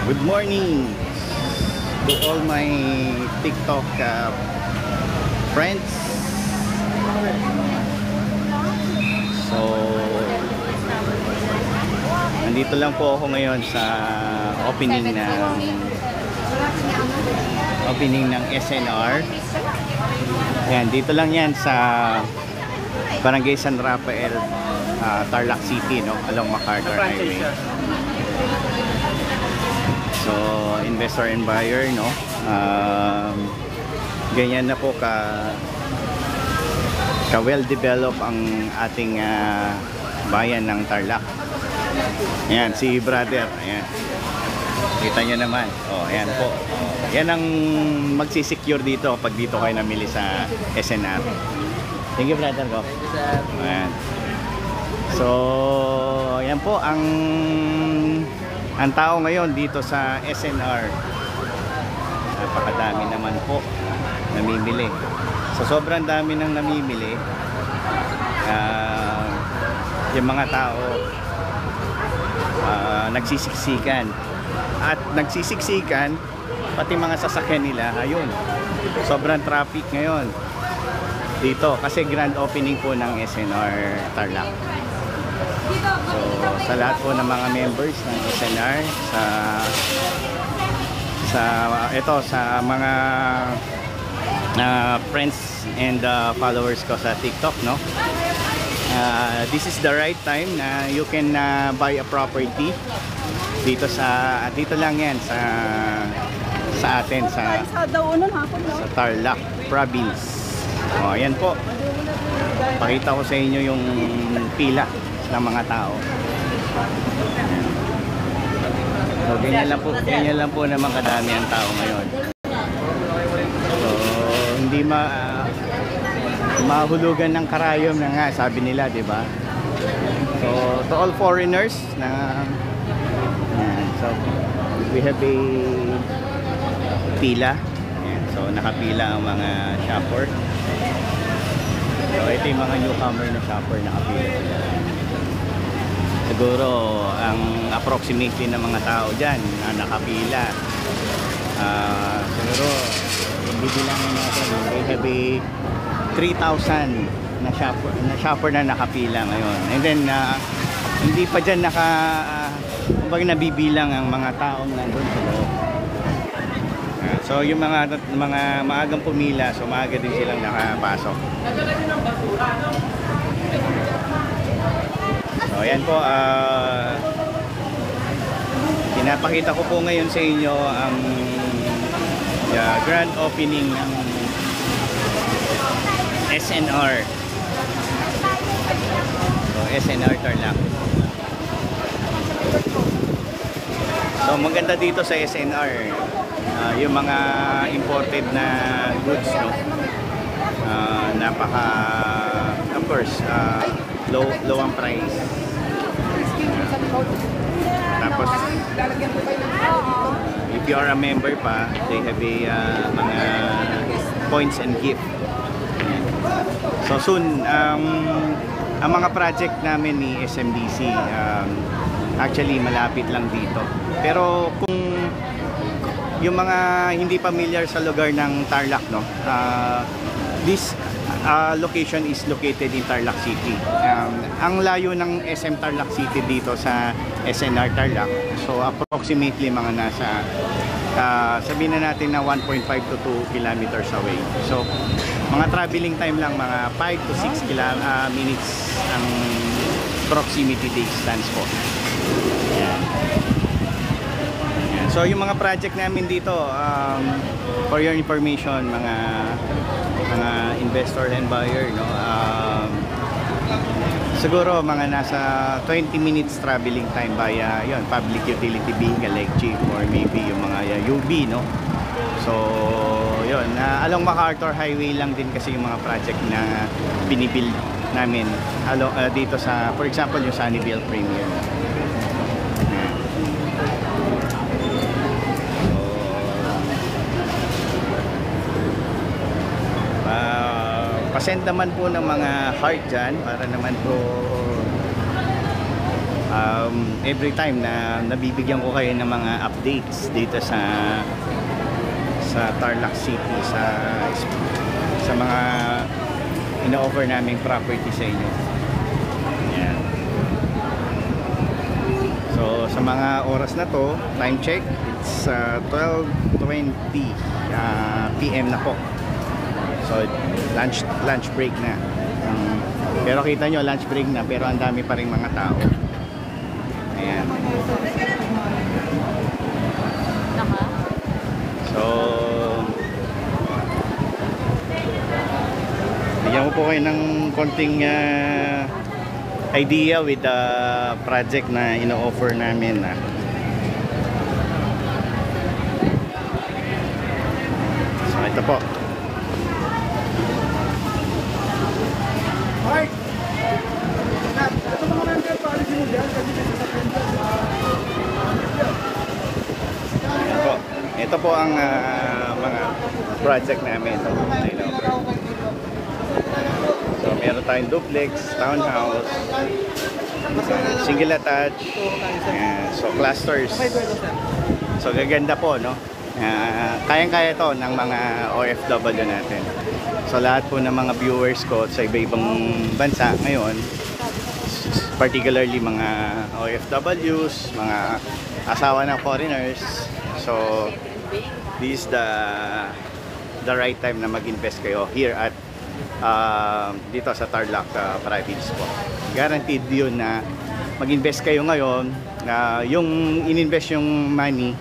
Good morning to all my TikTok friends. So, nandito lang po ako ngayon sa opening ng SNR. Ayan, dito lang yan sa Barangay San Rafael, Tarlac City, no? Along MacArthur Highway. So, investor and buyer, no? Ganyan na po ka well developed ang ating bayan ng Tarlac. Ayan, si brother. Ayan. Kita nyo naman. Oh, ayan po. Oh, yan ang magsisecure dito pag dito kayo namili sa SNR. Thank you, brother ko. Ayan. So, ayan po ang tao ngayon dito sa SNR. Napakadami naman po namimili. So, sobrang dami nang namimili. Yung mga tao nagsisiksikan. At nagsisiksikan pati mga sasakyan nila. Ayun. Sobrang traffic ngayon dito kasi grand opening po ng SNR Tarlac. So, sa lahat po ng mga members ng SNR, sa mga friends and followers ko sa TikTok, no? This is the right time na you can buy a property dito lang yan sa atin sa Tarlac province. Oh, ayan po. Pakita ko sa inyo yung pila ng mga tao. So, ganyan lang po naman kadami ang tao ngayon. So, hindi mahulugan ng karayom na nga, sabi nila, di ba? So, to all foreigners na so, we have a pila. Ayan, so, nakapila ang mga shopper. So, ito yung mga newcomer na shopper, nakapila sila. Siguro ang approximately ng mga tao dyan na nakapila, siguro bibilangin natin, they have a 3,000 na shopper na nakapila ngayon. And then hindi pa dyan kumbaga nabibilang ang mga taong nandun sa loob. So yung mga maagang pumila, so maaga din silang nakapasok. So ayan po, pinapakita ko po ngayon sa inyo ang grand opening ng SNR. So SNR Tarlac. So maganda dito sa SNR, yung mga imported na goods, no? Of course, low ang price. Tapos if you are a member pa, they have mga points and gift. So soon, ang mga project namin ni SMDC, actually malapit lang dito. Pero kung yung mga hindi familiar sa lugar ng Tarlac, no, this location is located in Tarlac City. Ang layo ng SM Tarlac City dito sa SNR Tarlac, so approximately mga nasa sabihin na natin na 1.5 to 2 kilometers away. So mga traveling time lang, mga 5 to 6 minutes ang proximity distance po. Ayan. Ayan. So yung mga project namin dito, for your information, mga investor and buyer, no, siguro mga nasa 20 minutes traveling time via yon public utility vehicle like jeep or maybe yung mga UV, no. So yon, along MacArthur Highway lang din kasi yung mga project na binibuild namin dito sa, for example, yung Sunnyvale Premier. pasend naman po ng mga heart dyan para naman po every time na nabibigyan ko kayo ng mga updates dito sa Tarlac City, sa mga ino-offer naming property sa inyo. Ayan. So sa mga oras na to, time check, it's 12:20 PM na po. So lunch break na. Pero kita nyo, lunch break na, pero ang dami pa rin mga tao. Ayan. So bigyan ko po kayo ng konting idea with the project na ino-offer namin. So ito po. Ito po ang mga project namin. So meron tayong duplex, townhouse, single attached, so clusters. So gaganda po, no? Kayang-kaya to ng mga OFW natin. So lahat po ng mga viewers ko sa iba-ibang bansa ngayon, particularly mga OFWs, mga asawa ng foreigners. So this is the right time na mag-invest kayo here at dito sa Tarlac province po. Guaranteed yun na mag-invest kayo ngayon, yung in-invest yung money,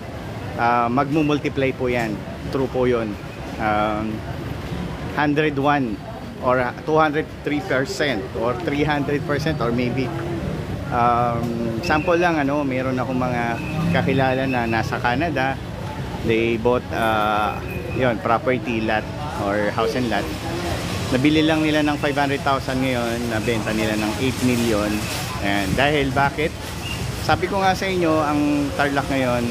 magmumultiply po yan. True po yun. 101 or 203% or 300% or maybe sample lang, meron akong mga kakilala na nasa Canada. They bought property lot or house and lot. Nabili lang nila ng 500,000 ngayon, nabenta nila ng 8 million. And dahil bakit? Sabi ko nga sa inyo, ang Tarlac ngayon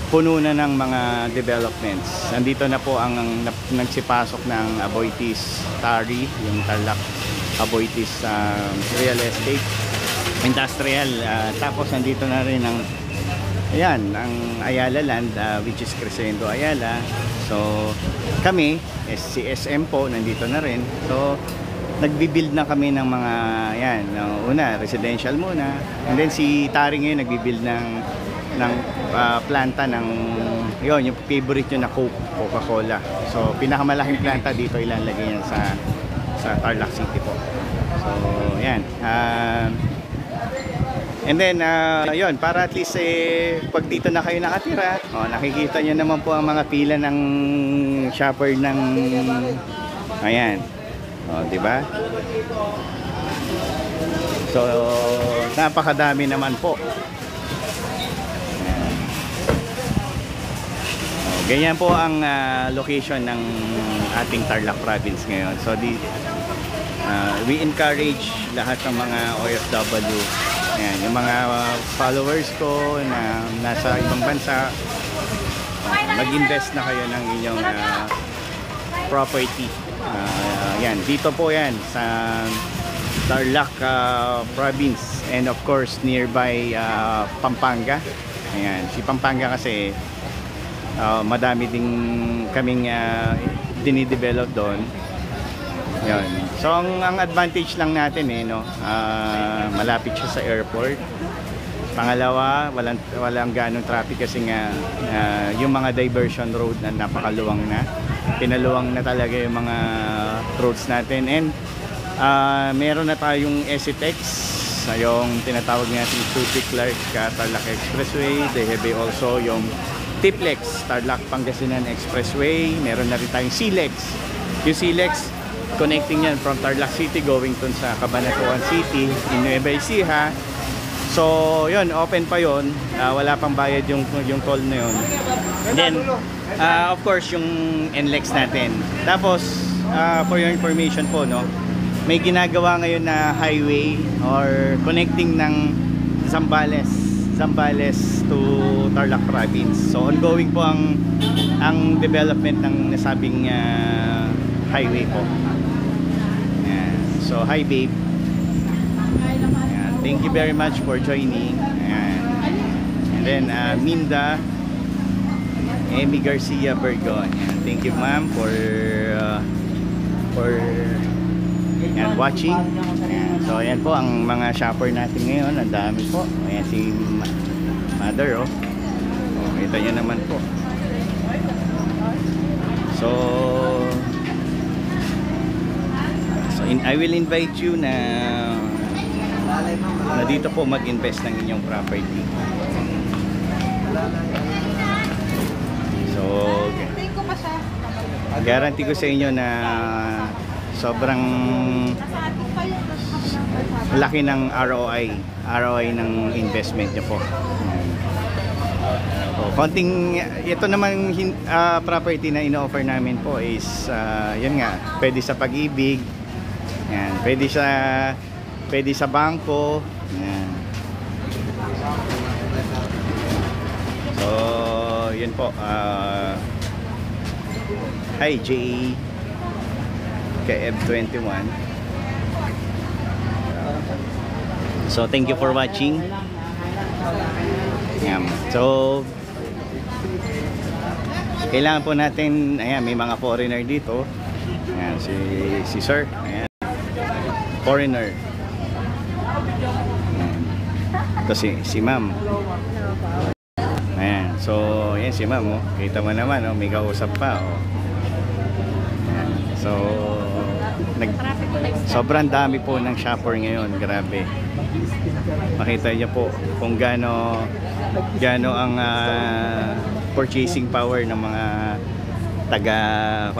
puno na ng mga developments. Nandito na po ang nagsipasok ng Aboitiz Tari, yung Tarlac Aboitiz real estate, industrial. Tapos nandito na rin ang Ayala Land, which is Crescendo Ayala. So kami, SCSM po, nandito na rin. So nagbi-build na kami ng mga una residential muna, and then si Tari ngayon nagbi-build ng planta ng yung favorite nyo na Coca-Cola. So pinakamalaking planta dito ilalagay yan sa Tarlac City po. So yan. And then para at least pag dito na kayo nakatira, nakikita nyo naman po ang mga pila ng shopper ng di ba? So napakadami naman po. Ganyan po ang location ng ating Tarlac province ngayon. So we encourage lahat ng mga OFW, yung mga followers ko na nasa ibang bansa, mag-invest na kayo ng inyong property. Dito po yan sa Tarlac province, and of course nearby Pampanga. Si Pampanga kasi madami ding kaming dinidevelop doon. So ang advantage lang natin malapit siya sa airport. Pangalawa, walang ganong traffic kasi nga yung mga diversion road na napakaluwang na. Pinaluwang na talaga yung mga roads natin, and meron na tayong ECTEX, yung tinatawag natin Subic Clark Tarlac Expressway. They have also yung TIPLEX, Tarlac Pangasinan Expressway. Meron na rin tayong SILEX. Yung SILEX, connecting yan from Tarlac City going to sa Cabanatuan City in Nueva Ecija. So yun, open pa yun. Wala pang bayad yung toll na yun. Then of course yung NLEX natin. Tapos for your information po, may ginagawa ngayon na highway or connecting ng Zambales to Tarlac province. So ongoing po ang development ng nasabing highway po. So hi babe. thank you very much for joining. Ayan. And then Minda Amy Garcia Bergon. Ayan. Thank you ma'am for watching. Ayan. So ayan po ang mga shopper natin ngayon. Ang dami po. Ayan si Mother oh. Kita nyo naman po. So I will invite you na dito po mag-invest ng inyong property. So guarantee ko sa inyo na sobrang laki ng ROI ng investment nyo po. So, konting ito naman property na ino-offer namin po is yun nga, pwede sa Pag-ibig. Yan, pwede sa bangko. Yan. So, yun po. Hi, JE KF21. So, thank you for watching. Yan. So, kailangan po natin, ayan, may mga foreigner dito. Ayan, si Sir. Ayan. Foreigner. Ayan. Ito si Ma'am. Ayan. So, ayan si Ma'am. Oh. Kita mo naman, oh, may kausap pa. Oh. Ayan. So, sobrang dami po ng shopper ngayon. Grabe. Makita niyo po kung gaano ang purchasing power ng mga taga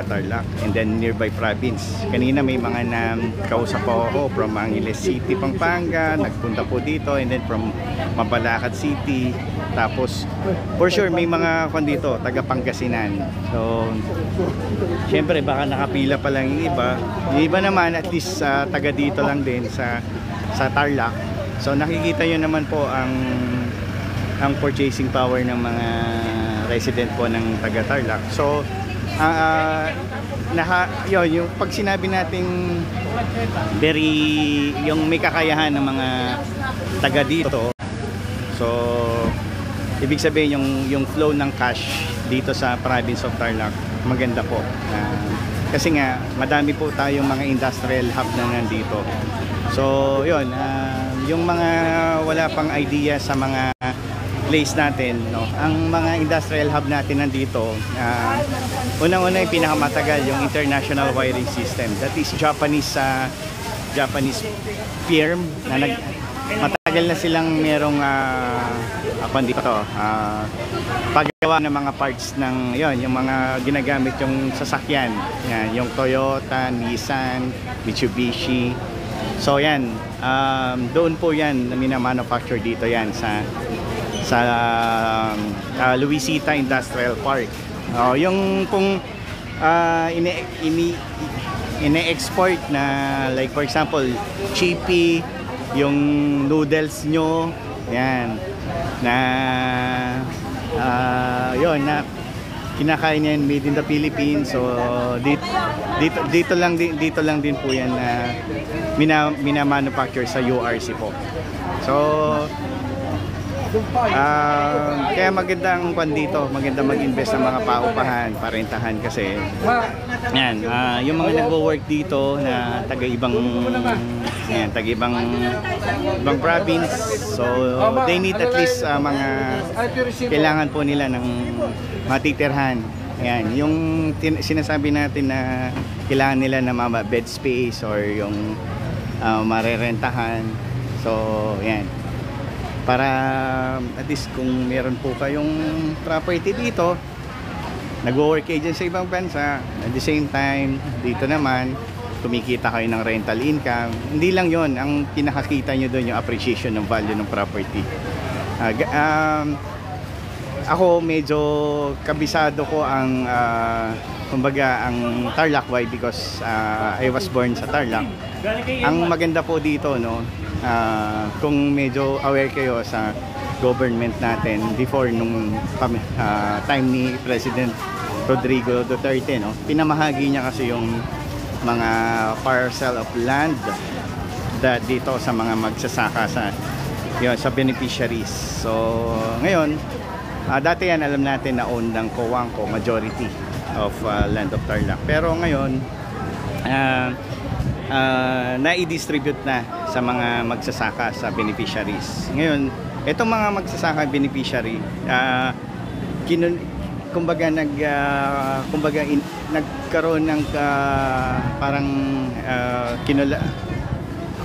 Tarlac and then nearby province. Kanina may mga kausap po ako from Angeles City, Pampanga, nagpunta po dito, and then from Mabalacat City, tapos for sure may mga dito taga Pangasinan. So syempre baka nakapila pa lang yung iba naman at least taga dito lang din sa Tarlac. So nakikita nyo naman po ang purchasing power ng mga resident po ng taga Tarlac. So yung pag sinabi nating yung may kakayahan ng mga taga dito, so ibig sabihin yung flow ng cash dito sa province of Tarlac maganda po. Kasi nga madami po tayong mga industrial hub na nandito. So yun, yung mga wala pang idea sa mga place natin, no? Ang mga industrial hub natin nandito, unang-una yung pinakamatagal, yung International Wiring System. That is Japanese firm na matagal na silang merong paggawa ng mga parts ng yung mga ginagamit yung sasakyan. Yan, yung Toyota, Nissan, Mitsubishi. So yan, doon po yan na mina-manufacture dito yan sa Luisita Industrial Park. Yung kung ine-export na like for example chippy, yung noodles nyo, yan na yun na kinakain yan made in the Philippines. So dito lang din po yan na mina-manufacture sa URC po. So kaya magandang dito, maganda mag-invest ng mga paupahan, parentahan kasi yan, yung mga nagwo-work dito na taga-ibang province, so they need at least kailangan po nila ng matitirhan. Yan, yung sinasabi natin na kailangan nila na bed space or yung marerentahan. So yan, para at least kung meron po kayong property dito, nagwo-work kayo dyan sa ibang bansa, at the same time dito naman kumikita kayo ng rental income. Hindi lang yon, ang pinakakita nyo doon yung appreciation ng value ng property. Ako medyo kabisado ko ang kumbaga ang Tarlac. Why? Because I was born sa Tarlac. Ang maganda po dito, no, kung medyo aware kayo sa government natin before nung time ni President Rodrigo Duterte, no, pinamahagi niya kasi yung mga parcel of land dito sa mga magsasaka sa sa beneficiaries. So ngayon, dati yan alam natin na own ng Coangco majority of Land of Tarlac. Pero ngayon na-i-distribute na sa mga magsasaka sa beneficiaries. Ngayon, itong mga magsasaka beneficiary, nagkaroon ng parang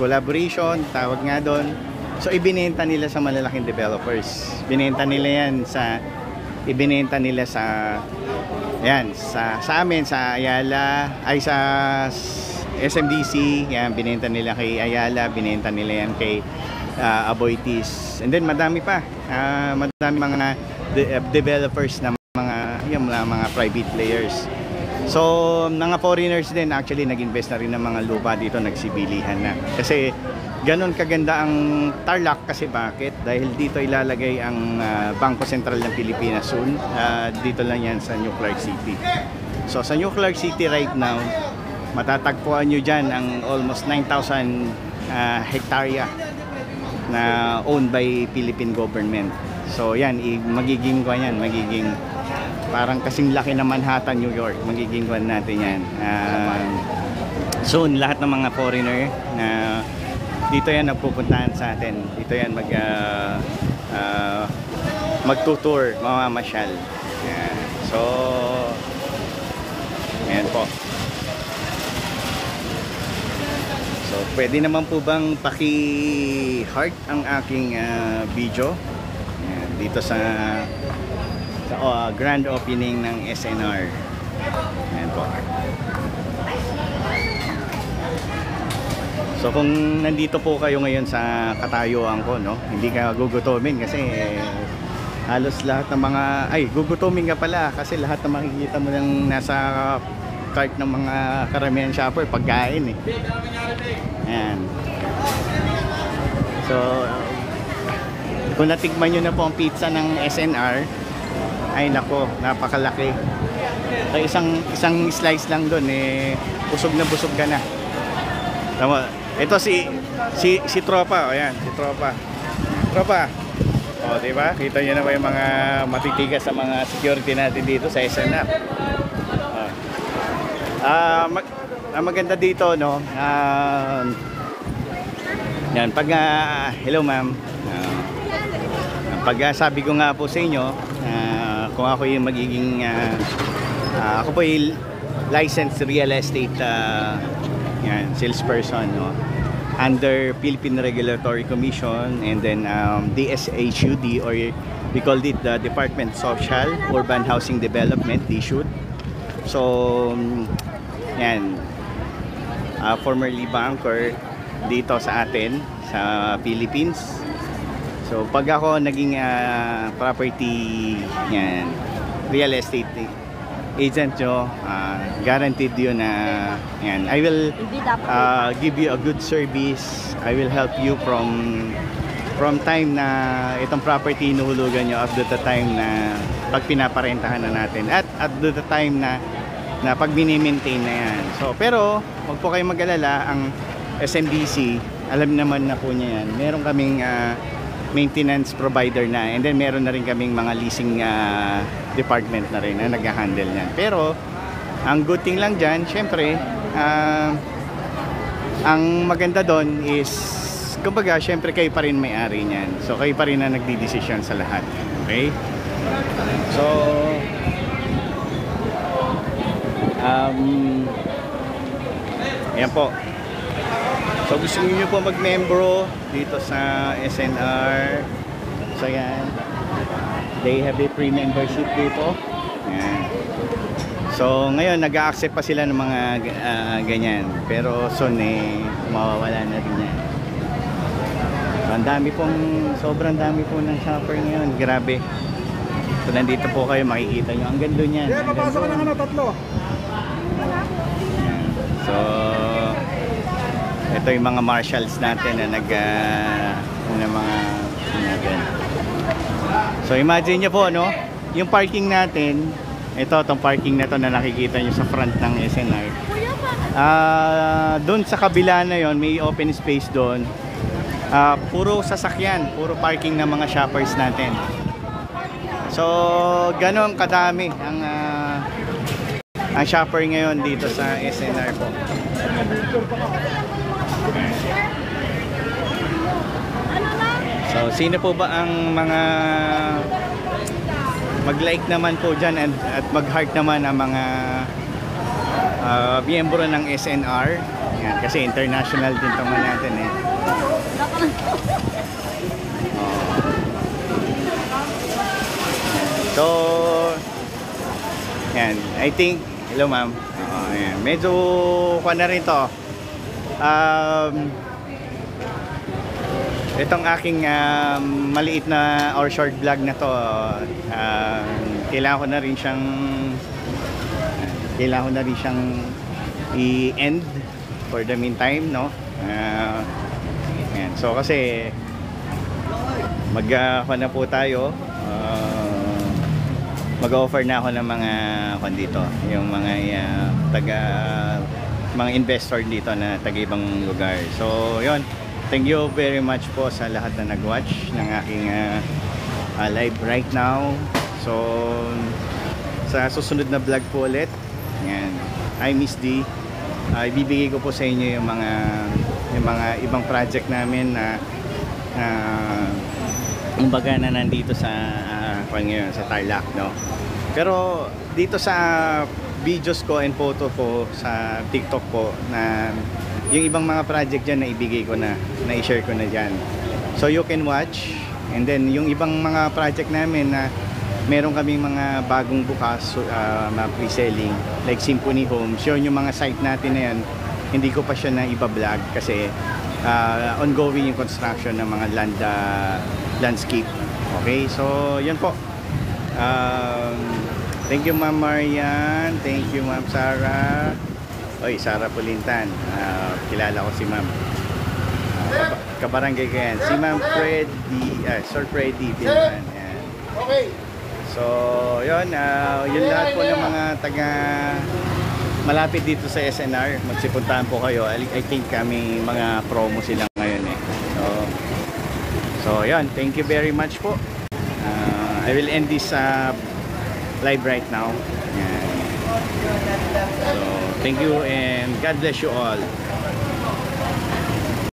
collaboration, tawag nga doon. So ibinenta nila sa malalaking developers. Ibinenta nila sa amin sa Ayala, ay sa SMDC, yan binenta nila kay Ayala, binenta nila yan kay Aboitiz. And then madami mga developers na mga private players. So mga foreigners din actually nag-invest na rin ng mga lupa dito, nagsibilihan na. Kasi ganon kaganda ang Tarlac. Kasi bakit? Dahil dito ilalagay ang Bangko Sentral ng Pilipinas soon. Dito lang yan sa New Clark City. So sa New Clark City right now, matatagpuan nyo dyan ang almost 9,000 hektarya na owned by Philippine government. So yan, magiging parang kasing laki ng Manhattan, New York. Magiging kwan natin yan. Soon, lahat ng mga foreigner na dito yan nagpupuntahan sa atin. Dito yan magtutour, mamamasyal. Yan. So, ayan po. So, pwede naman po bang paki-heart ang aking video? Yan, dito sa grand opening ng SNR. Ayan po. So kung nandito po kayo ngayon sa katayuan ko, no, hindi ka gugutomin kasi halos lahat ng mga gugutomin ka pala kasi lahat ng makikita mo ng nasa cart ng mga karamihan shopper pagkain eh. Ayan. So kung natikman nyo na po ang pizza ng SNR, ay nako, napakalaki. So isang slice lang doon busog na busog ka na. Tama. Ito si Tropa, ayan, si Tropa. Tropa. Oh, di ba? Kita niyo na ba yung mga matitigas sa mga security natin dito sa SNR. Maganda dito, no. Yan, pag hello ma'am. Pag sabi ko nga po sa inyo, kung ako yung magiging ako po yung licensed real estate salesperson, no, under Philippine Regulatory Commission, and then DSHUD, or we called it the Department of Social Urban Housing Development, DSHUD. So yan, formerly banker dito sa atin sa Philippines. So pag ako naging property real estate agent nyo, guaranteed yun na I will give you a good service. I will help you from time na itong property inuhulugan nyo up to the time na pag pinaparentahan na natin, at the time na pag mini-maintain na yan. So pero huwag po kayong mag-alala, ang SMDC alam naman na po niya yan. Meron kaming maintenance provider na, and then meron na rin kaming mga leasing department na rin na nag-handle niyan. Pero ang good thing lang dyan, syempre ang maganda doon is kumbaga syempre kayo pa rin may-ari niyan. So kayo pa rin na nagdi-decision sa lahat. Okay? So ayan po. So gusto niyo po mag-membro dito sa SNR. So yan, they have a free membership dito. Yan. So ngayon nag-a-accept pa sila ng mga ganyan, pero soon mawawala na rin yan. So, ang dami pong, sobrang dami po ng shopper ngayon, grabe. So nandito po kayo, makikita nyo ang ganda niyan. Papasok ka ng tatlo. Yan. So ito yung mga marshals natin na So imagine nyo po, no, yung parking natin Ito, itong parking na to na nakikita nyo sa front ng SNR. Doon sa kabila na yon may open space doon. Puro sasakyan, puro parking ng mga shoppers natin. So, ganon kadami ang shopper ngayon dito sa SNR po. So, sino po ba ang mga mag-like naman po dyan at mag-heart naman ang mga miyembro ng SNR. Yan, kasi international din itong natin eh. So, yan, I think, hello ma'am. Yan, medyo kuha na rin to. Itong aking maliit na or short vlog na to, kailangan ko na rin siyang i-end for the meantime, no? Yan. So kasi na po tayo, mag-offer na ako ng mga dito, yung mga mga investor dito na taga-ibang lugar. So, yon. Thank you very much po sa lahat na nag-watch ng aking live right now. So, sa susunod na vlog po ulit, yan, I Miss D, ibibigay ko po sa inyo yung mga ibang project namin na kumbaga na nandito sa ngayon sa Tarlac, no? Pero dito sa videos ko and photo ko sa TikTok po, na yung ibang mga project dyan na ibigay ko na i-share ko na dyan, so you can watch. And then yung ibang mga project namin na meron kaming mga bagong bukas na pre-selling like Symphony Homes, yun yung mga site natin na yan, hindi ko pa siya na iba-vlog kasi ongoing yung construction ng mga landscape. Okay, so yun po. Thank you Ma'am Marian, thank you Ma'am Sarah. Oy, Sarah Pulintan, kilala ko si Ma'am, kabarangay ko yan. Si Ma'am Freddy, Sir Freddy Pintan. Okay. So yun, yun lahat po ng mga taga malapit dito sa SNR, magsipuntahan po kayo. I think kami mga promo sila ngayon eh. So yun, thank you very much po. I will end this live right now. So thank you and God bless you all.